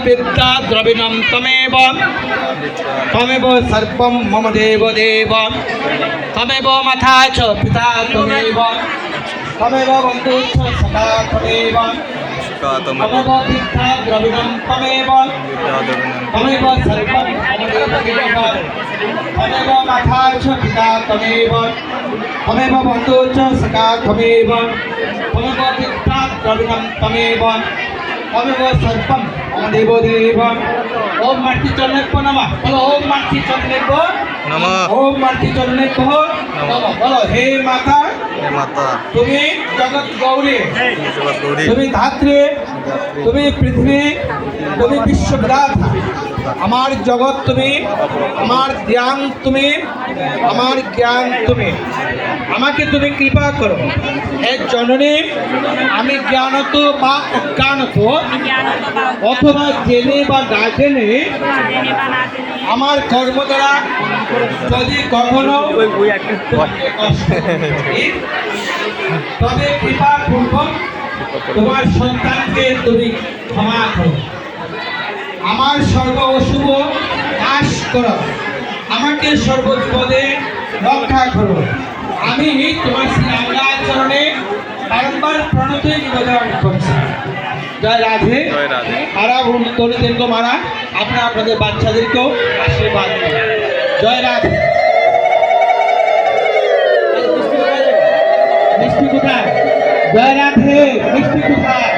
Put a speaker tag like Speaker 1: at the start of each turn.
Speaker 1: विद्या द्रविणं तमेव तमेव सर्वं मम देव देव तमेव माता च पिता तमेव तमेव बन्धु च सखा तमेव तमेव विद्या द्रविणं तमेव तमेव सर्वं मम देव देव तमेव माता च पिता तमेव तमेव बन्धु च सखा तमेव तमेव विद्या द्रविणं तमेव तमेव सर्वं मम देव देव ओम मार्ती चरणे को नमः बोलो ओम मार्ती चरणे को
Speaker 2: नमः
Speaker 1: ओम मार्ती चरणे को नमः बोलो हे माता তুমি জগৎ গৌরী তুমি ধাত্রী তুমি পৃথিবী তুমি বিশ্ববিধাতা আমার জগৎ তুমি আমার জ্ঞান তুমি আমার জ্ঞান তুমি আমাকে তুমি কৃপা করো হে জননী আমি জ্ঞানত বা অজ্ঞানত অথবা জেনে বা না জেনে আমার কর্ম দ্বারা যদি কখনো তবে কৃপা পূর্বক তোমার সন্তানকে তুমি ক্ষমা করো আমার সর্ব অশুভ নাশ করো আমাকে সর্ববিপদে রক্ষা করো আমি তোমার শ্রীরাঙ্গাচরণে বারংবার প্রণতি নিবেদন করছি জয় রাধে আর তরুণদের को মারা আপনারা আপনাদের বাচ্চাদেরকেও আশীর্বাদ করুন জয় রাধে মিষ্টি কোথায় জয় রাধে মিষ্টি কোথায়